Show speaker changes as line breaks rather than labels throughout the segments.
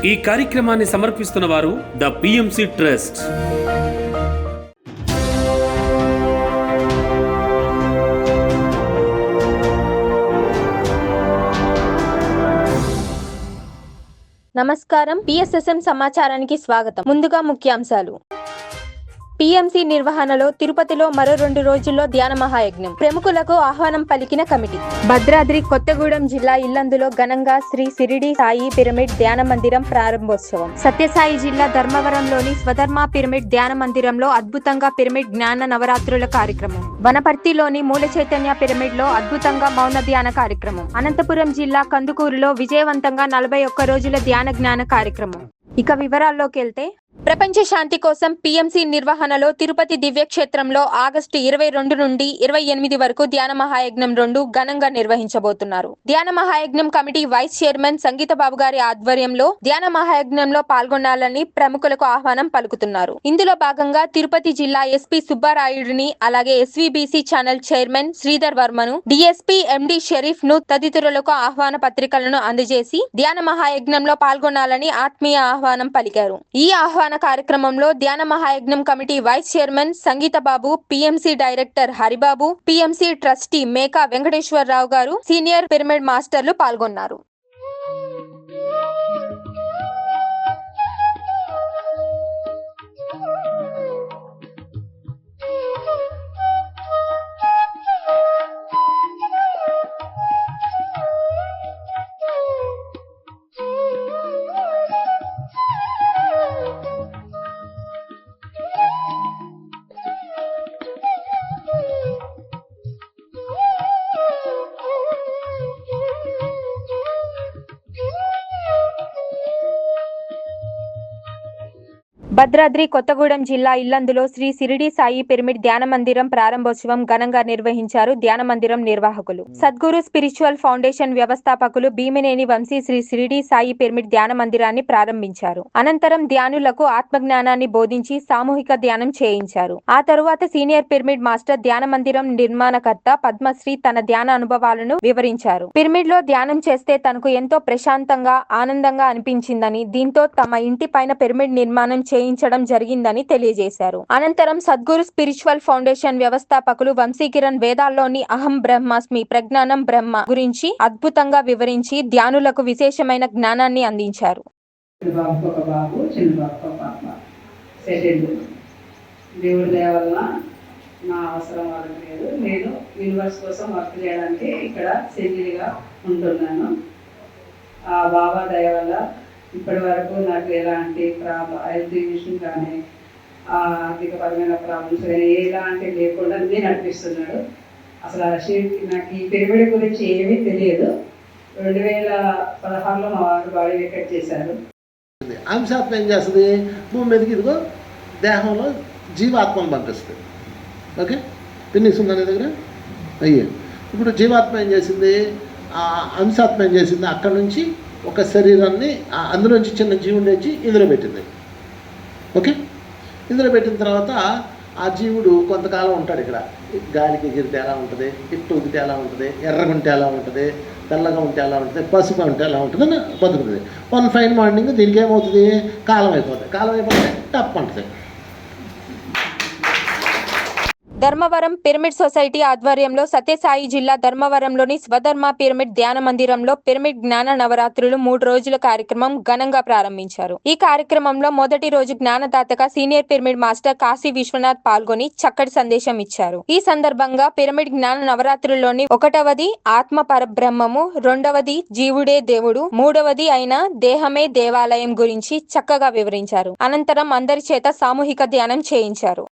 ఈ కార్యక్రమాన్ని సమర్పిస్తున్న వారు ద పిఎంసి ట్రస్ట్.
నమస్కారం. పిఎస్ఎస్ఎం సమాచారానికి స్వాగతం. ముందుగా ముఖ్యాంశాలు. పిఎంసి నిర్వహణలో తిరుపతిలో మరో 2 రోజుల్లో ధ్యాన మహాయజ్ఞం. ప్రముఖులకు ఆహ్వానం పలికిన కమిటీ. భద్రాద్రి కొత్తగూడెం జిల్లా ఇల్లందులో ఘనంగా శ్రీ షిరిడి సాయి పిరమిడ్ ధ్యాన మందిరం ప్రారంభోత్సవం. సత్యసాయి జిల్లా ధర్మవరంలోని స్వధర్మ పిరమిడ్ ధ్యాన మందిరంలో అద్భుతంగా పిరమిడ్ జ్ఞాన నవరాత్రుల కార్యక్రమం. వనపర్తిలోని మూల చైతన్య పిరమిడ్ లో అద్భుతంగా మౌన ధ్యాన కార్యక్రమం. అనంతపురం జిల్లా కందుకూరులో విజయవంతంగా 41 రోజుల ధ్యాన జ్ఞాన కార్యక్రమం. ఇక వివరాల్లోకి వెళ్తే, ప్రపంచ శాంతి కోసం పిఎంసి నిర్వహణలో తిరుపతి దివ్యక్షేత్రంలో ఆగస్టు 22 నుండి 28 వరకు ధ్యాన మహాయజ్ఞం 2 ఘనంగా నిర్వహించబోతున్నారు. ధ్యాన Mahayagnam committee vice chairman Sangeetha బాబు గారి ఆధ్వర్యంలో ధ్యాన మహాయజ్ఞంలో పాల్గొనాలని ప్రముఖులకు ఆహ్వానం పలుకుతున్నారు. ఇందులో భాగంగా తిరుపతి జిల్లా ఎస్పీ సుబ్బారాయుడిని, అలాగే ఎస్వీబీసీ ఛానల్ చైర్మన్ శ్రీధర్ వర్మను, డిఎస్పీ ఎండి షరీఫ్ ను తదితరులకు ఆహ్వాన పత్రికలను అందజేసి ధ్యాన మహాయజ్ఞంలో పాల్గొనాలని ఆత్మీయ ఆహ్వానం పలికారు. ఈ ఆహ్వాన కార్యక్రమంలో Dhyana Mahayagnam committee vice chairman Sangeetha Babu, PMC director Haribabu, PMC trustee Meka Venkateswara Rao గారు, సీనియర్ పిరమిడ్ మాస్టర్లు పాల్గొన్నారు. భద్రాద్రి కొత్తగూడెం జిల్లా ఇల్లందులో శ్రీ షిరిడి సాయి పిరమిడ్ ధ్యాన మందిరం ప్రారంభోత్సవం ఘనంగా నిర్వహించారు ధ్యాన మందిరం నిర్వాహకులు. సద్గురు స్పిరిచువల్ ఫౌండేషన్ వ్యవస్థాపకులు భీమినేని వంశీ శ్రీ షిరిడి సాయి పిరమిడ్ ధ్యాన మందిరాన్ని ప్రారంభించారు. అనంతరం ధ్యానులకు ఆత్మజ్ఞానాన్ని బోధించి సామూహిక ధ్యానం చేయించారు. ఆ తరువాత సీనియర్ పిరమిడ్ మాస్టర్ ధ్యాన మందిరం నిర్మాణకర్త పద్మశ్రీ తన ధ్యాన అనుభవాలను వివరించారు. పిరమిడ్ లో ధ్యానం చేస్తే తనకు ఎంతో ప్రశాంతంగా, ఆనందంగా అనిపించిందని, దీంతో తమ ఇంటి పైన పిరమిడ్ నిర్మాణం చేయించడం జరిగిందని తెలియజేశారు. అనంతరం సద్గురు స్పిరిచువల్ ఫౌండేషన్ వ్యవస్థాపకులు వంశీకిరణ్ వేదాల్లోని అహం బ్రహ్మాస్మి, ప్రజ్ఞానం బ్రహ్మ గురించి అద్భుతంగా వివరించి ధ్యానులకు విశేషమైన జ్ఞానాన్ని అందించారు.
దేవుడి దయ వల్ల నా అవసరం వాళ్ళకి లేదు. నేను యూనివర్స్ కోసం వర్క్ చేయడానికి ఇక్కడ సెటిల్గా ఉంటున్నాను. ఆ బాబా దయ వల్ల ఇప్పటి వరకు నాకు ఎలాంటి హెల్త్ ఇష్యూస్ కానీ, ఆర్థికపరమైన ప్రాబ్లమ్స్ కానీ ఎలాంటి లేకుండా నేను నడిపిస్తున్నాడు. అసలు నాకు ఈ పిరమిడ్ గురించి ఏమీ తెలియదు. 2016లో మా వారు బాడీ వెకెట్ చేశారు.
అంశాత్మ ఏం చేస్తుంది? భూమి మీదకి ఇదిగో దేహంలో జీవాత్మను పంపిస్తుంది. ఓకే, ఫినిష్ ఉందా నీ దగ్గర? అయ్యే, ఇప్పుడు జీవాత్మ ఏం చేసింది? అంశాత్మ ఏం చేసింది? అక్కడ నుంచి ఒక శరీరాన్ని అందులోంచి చిన్న జీవుడు తెచ్చి ఇందులో పెట్టింది. ఓకే, ఇందులో పెట్టిన తర్వాత ఆ జీవుడు కొంతకాలం ఉంటాడు ఇక్కడ. గాలికి ఎగిరితే ఎలా ఉంటుంది, ఇట్టు ఉగితే ఎలా ఉంటుంది, ఎర్రగుంటే ఎలా ఉంటుంది, తెల్లగా ఉంటే ఎలా ఉంటుంది, పసుపు ఉంటే ఎలా ఉంటుంది అని బతుకుతుంది. వన్ ఫైన్ మార్నింగ్ దీనికి ఏమవుతుంది? కాలం అయిపోతుంది. కాలం అయిపోతే టప్ అంటుంది.
ధర్మవరం పిరమిడ్ సొసైటీ ఆధ్వర్యంలో సత్యసాయి జిల్లా ధర్మవరంలోని స్వధర్మ పిరమిడ్ ధ్యాన మందిరంలో పిరమిడ్ జ్ఞాన నవరాత్రులు 3 రోజుల కార్యక్రమం ఘనంగా ప్రారంభించారు. ఈ కార్యక్రమంలో మొదటి రోజు జ్ఞానదాతగా senior pyramid master Kashi Vishwanath పాల్గొని చక్కటి సందేశం ఇచ్చారు. ఈ సందర్భంగా పిరమిడ్ జ్ఞాన నవరాత్రుల్లోని 1వది ఆత్మ పరబ్రహ్మము, 2వది జీవుడే దేవుడు, 3వది అయిన దేహమే దేవాలయం గురించి చక్కగా వివరించారు. అనంతరం అందరి చేత సామూహిక ధ్యానం చేయించారు.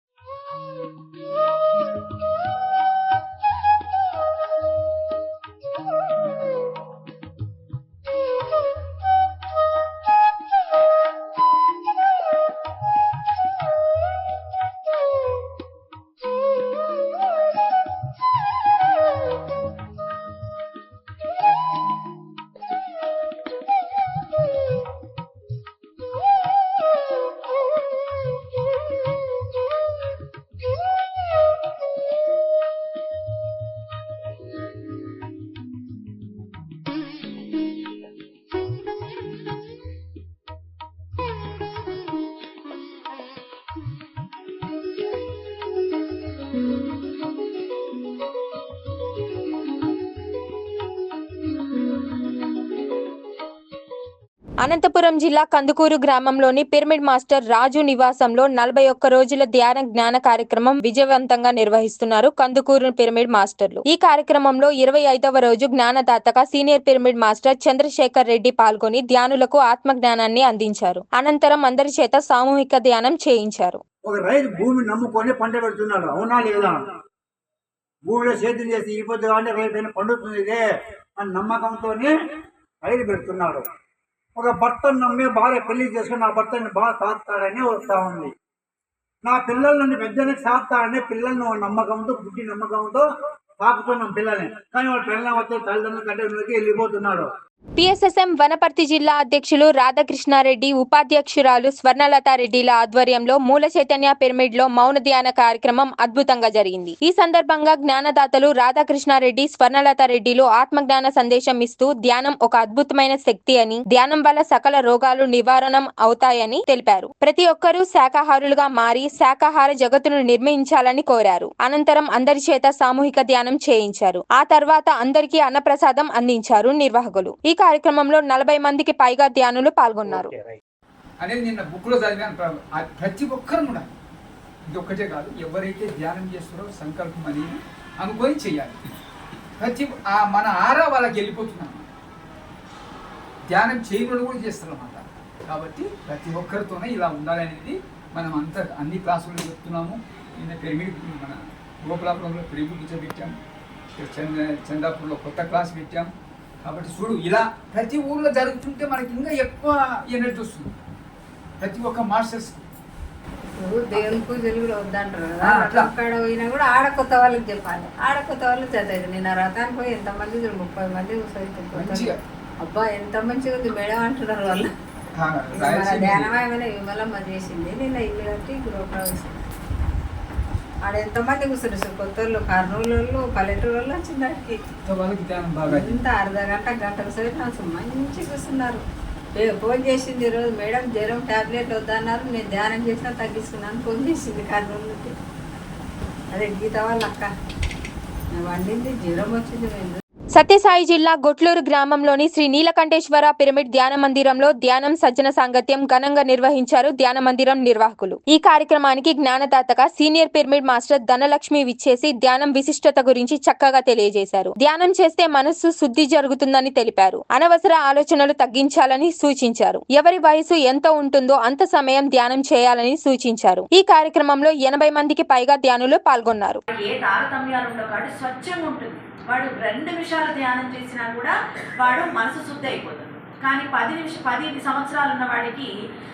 అనంతపురం జిల్లా కందుకూరు గ్రామంలోని పిరమిడ్ మాస్టర్ రాజు నివాసంలో 41 రోజుల ధ్యాన జ్ఞాన కార్యక్రమం విజయవంతంగా నిర్వహిస్తున్నారు కందుకూరు పిరమిడ్ మాస్టర్లు. ఈ కార్యక్రమంలో 25వ రోజు జ్ఞానదాతగా senior pyramid master Chandrasekhar Reddy పాల్గొని ధ్యానులకు ఆత్మ జ్ఞానాన్ని అందించారు. అనంతరం అందరి చేత సామూహిక ధ్యానం చేయించారు.
ఒక రైతు భూమి నమ్ముకొని పంట పెడుతున్నాడు, అవునా లేదా? భూమిలో సేద్యం చేసి ఈ పొద్దు కానీ రేపైనా పండుతుంది ఇదే అని నమ్మకంతో రైతు పెడుతున్నాడు. ఒక భర్తను నమ్మి భార్య పెళ్లి చేసుకుని నా భర్తని బాగా సాగుతాడని వస్తూ ఉంది. నా పిల్లల్ని పెద్దనికి సాగుతాడని పిల్లల్ని నమ్మకంతో బుద్ధి నమ్మకంతో సాగుతున్నాం పిల్లల్ని. కానీ వాళ్ళ పిల్లలు వచ్చే తల్లిదండ్రుల కంటే వెళ్ళిపోతున్నాడు.
పిఎస్ఎస్ఎం వనపర్తి జిల్లా అధ్యక్షులు రాధాకృష్ణారెడ్డి, ఉపాధ్యక్షురాలు స్వర్ణలతారెడ్డిల ఆధ్వర్యంలో మూల చైతన్య పిరమిడ్ లో మౌన ధ్యాన కార్యక్రమం అద్భుతంగా జరిగింది. ఈ సందర్భంగా జ్ఞానదాతలు రాధాకృష్ణారెడ్డి, స్వర్ణలతారెడ్డిలు ఆత్మజ్ఞాన సందేశం ఇస్తూ ధ్యానం ఒక అద్భుతమైన శక్తి అని, ధ్యానం వల్ల సకల రోగాలు నివారణం అవుతాయని తెలిపారు. ప్రతి ఒక్కరూ శాకాహారులుగా మారి శాకాహార జగత్తును నిర్మించాలని కోరారు. అనంతరం అందరి చేత సామూహిక ధ్యానం చేయించారు. ఆ తర్వాత అందరికీ అన్నప్రసాదం అందించారు నిర్వాహకులు. ఈ కార్యక్రమంలో 40 మందికి పైగా ధ్యానులు పాల్గొన్నారు.
అనేది నిన్న బుక్లో చదివాను. ప్రతి ఒక్కరు కూడా ఇది ఒక్కటే కాదు, ఎవరైతే ధ్యానం చేస్తారో సంకల్పం అనేది అనుకొని చేయాలి. మన ఆరా వాళ్ళకి వెళ్ళిపోతున్నాం, ధ్యానం చేయడం కూడా చేస్తారన్నమాట. కాబట్టి ప్రతి ఒక్కరితోనే ఇలా ఉండాలనేది మనం అంతా అన్ని క్లాసులు చెప్తున్నాము. నిన్న పిరమిడ్ మన గోపురాపురంలో పిరమిడ్ పెట్టాము, చందాపూర్లో కొత్త క్లాస్ పెట్టాము. కాబట్టి చూడు, ఇలా ప్రతి ఊళ్ళో జరుగుతుంటే మనకి ఇంకా ఎక్కువ ఎనర్జీ వస్తుంది ప్రతి ఒక్క మాస్టర్స్.
దేవుని పూజలు కూడా వద్దంటారు కదా, అక్కడ పోయినా కూడా ఆడ కొత్త వాళ్ళకి చెప్పాలి. ఆడ కొత్త వాళ్ళు చదివేది. నిన్న రథానికి పోయి ఎంతమంది 30 మంది కూర్చొని అబ్బా ఎంత మంచిగా ఉంది మేడం అంటున్నారు వాళ్ళు. ధ్యానమయమైన విమలమ్మ చేసింది నిన్న ఇల్లు కట్టి గృహప్రవేశం. ఆడ ఎంతమంది కూర్చున్నారు, కొత్త వాళ్ళు, కర్నూలు వాళ్ళు, పల్లెటూరు వాళ్ళు వచ్చిందానికి. ఇంత గంటకు సైతం మంచి కూర్చున్నారు. ఫోన్ చేసింది ఈరోజు, మేడం జ్వరం టాబ్లెట్ వద్దన్నారు, నేను ధ్యానం చేసినా తగ్గించుకున్నాను ఫోన్ చేసింది కర్నూలు నుండి. అదే గీత వాళ్ళ అక్క వండింది, జ్వరం వచ్చింది.
సత్యసాయి జిల్లా గొట్లూరు గ్రామంలోని శ్రీ నీలకంఠేశ్వర పిరమిడ్ ధ్యాన మందిరంలో ధ్యానం సజ్జన సాంగత్యం ఘనంగా నిర్వహించారు ధ్యాన మందిరం నిర్వాహకులు. ఈ కార్యక్రమానికి జ్ఞానదాతగా సీనియర్ పిరమిడ్ మాస్టర్ ధనలక్ష్మి విచ్చేసి ధ్యానం విశిష్టత గురించి చక్కగా తెలియజేశారు. ధ్యానం చేస్తే మనస్సు శుద్ధి జరుగుతుందని తెలిపారు. అనవసర ఆలోచనలు తగ్గించాలని సూచించారు. ఎవరి వయసు ఎంత ఉంటుందో అంత సమయం ధ్యానం చేయాలని సూచించారు. ఈ కార్యక్రమంలో 80 మందికి పైగా ధ్యానులు పాల్గొన్నారు.
వాడు 2 నిమిషాలు ధ్యానం చేసినా కూడా వాడు మనసు శుద్ధి అయిపోతుంది. కానీ 10 సంవత్సరాలు ఉన్న వాడికి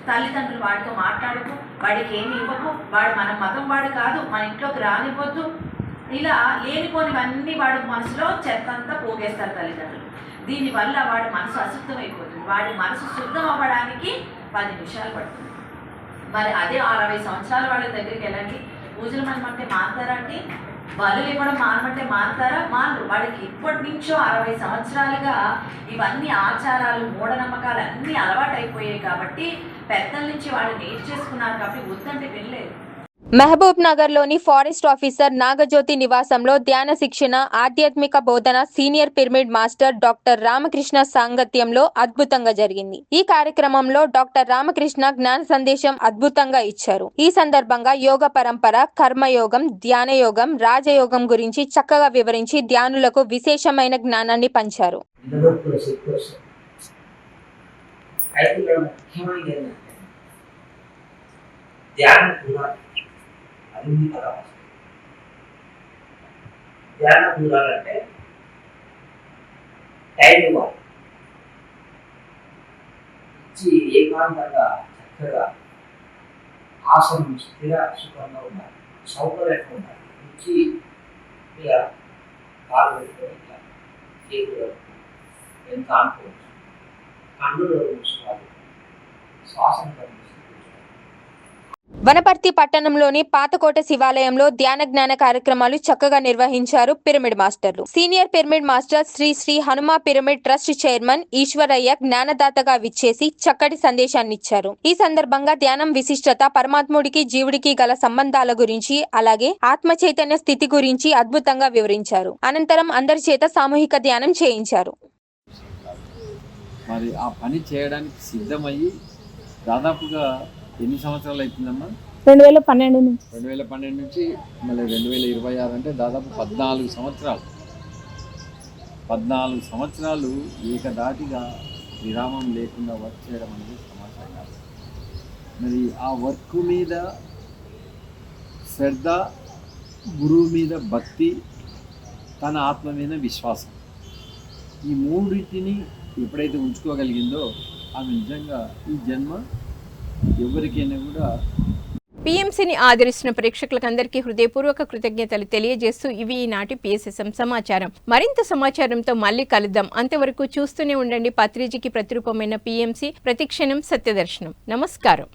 తల్లిదండ్రులు వాడితో మాట్లాడుతూ వాడికి ఏమి ఇవ్వకు, వాడు మన మతం వాడు కాదు, మన ఇంట్లోకి రానివ్వద్దు, ఇలా లేనిపోనివన్నీ వాడు మనసులో చెత్తంతా పోగేస్తారు తల్లిదండ్రులు. దీనివల్ల వాడి మనసు అశుద్ధం అయిపోతుంది. వాడి మనసు శుద్ధం అవ్వడానికి 10 నిమిషాలు పడుతుంది. మరి అదే 60 సంవత్సరాల వాళ్ళ దగ్గరికి వెళ్ళండి, పూజలు మనమంటే మారుతారా అంటే, బలు ఇవ్వడం మానమంటే మారుతారా? మానరు. వాడికి ఇప్పటి నుంచో 60 సంవత్సరాలుగా ఇవన్నీ ఆచారాలు, మూఢనమ్మకాలు అన్నీ అలవాటు అయిపోయాయి. కాబట్టి పెద్దల నుంచి వాళ్ళు నేర్చేసుకున్నారు కాబట్టి వద్దంటే వినలేదు.
మహబూబ్ నగర్ లోని ఫారెస్ట్ ఆఫీసర్ నాగజ్యోతి నివాసంలో ధ్యాన శిక్షణ, ఆధ్యాత్మిక బోధన senior pyramid master doctor Ramakrishna సాంగత్యంలో అద్భుతంగా జరిగింది. ఈ కార్యక్రమంలో డాక్టర్ రామకృష్ణ జ్ఞాన సందేశం అద్భుతంగా ఇచ్చారు. ఈ సందర్భంగా యోగ పరంపర, కర్మయోగం, ధ్యాన యోగం, రాజయోగం గురించి చక్కగా వివరించి ధ్యానులకు విశేషమైన జ్ఞానాన్ని పంచారు.
ధ్యానం దూరాలంటే టైం ఇవ్వాలి, ఇచ్చి ఏకాంతంగా చక్కగా ఆసనం స్థిర సుఖంగా ఉండాలి, సౌకర్యంగా ఉండాలి. ఇచ్చి ఇక కాలు పెట్టుకొని ఇట్లా చేతులు ఎంత అనుకోవచ్చు, కన్నులో చూసుకోవాలి, శ్వాసం కనిపిస్తుంది.
వనపర్తి పట్టణంలోని పాతకోట శివాలయంలో ధ్యాన జ్ఞాన కార్యక్రమాలు చక్కగా నిర్వహించారు పిరమిడ్ మాస్టర్లు. Senior pyramid master Shri Shri Hanuma pyramid trust chairman Eshwaraiah జ్ఞానదాతగా విచ్చేసి చక్కటి సందేశాన్నిచ్చారు. ఈ సందర్భంగా ధ్యానం విశిష్టత, పరమాత్ముడికి జీవుడికి గల సంబంధాల గురించి, అలాగే ఆత్మ చైతన్య స్థితి గురించి అద్భుతంగా వివరించారు. అనంతరం అందరి చేత సామూహిక ధ్యానం చేయించారు.
మరి ఆ పని చేయడానికి సిద్ధమయ్యి దాదాపుగా ఎన్ని సంవత్సరాలు అవుతుందమ్మా?
2012 నుంచి
2012 నుంచి మళ్ళీ 2026 అంటే దాదాపు 14 సంవత్సరాలు. 14 సంవత్సరాలు ఏకదాటిగా విరామం లేకుండా వర్క్ చేయడం అనేది సమాచారం కాదు. మరి ఆ వర్క్ మీద శ్రద్ధ, గురువు మీద భక్తి, తన ఆత్మ మీద విశ్వాసం, ఈ మూడింటిని ఎప్పుడైతే ఉంచుకోగలిగిందో ఆమె నిజంగా ఈ జన్మ ఎవరికైనా కూడా.
పీఎంసీని ఆదరిస్తున్న ప్రేక్షకులందరికీ హృదయపూర్వక కృతజ్ఞతలు తెలియజేస్తూ ఇవి ఈనాటి పిఎస్ఎస్ఎం సమాచారం. మరింత సమాచారంతో మళ్ళీ కలుద్దాం. అంతవరకు చూస్తూనే ఉండండి పత్రిజీకి ప్రతిరూపమైన పీఎంసీ, ప్రతిక్షణం సత్యదర్శనం. నమస్కారం.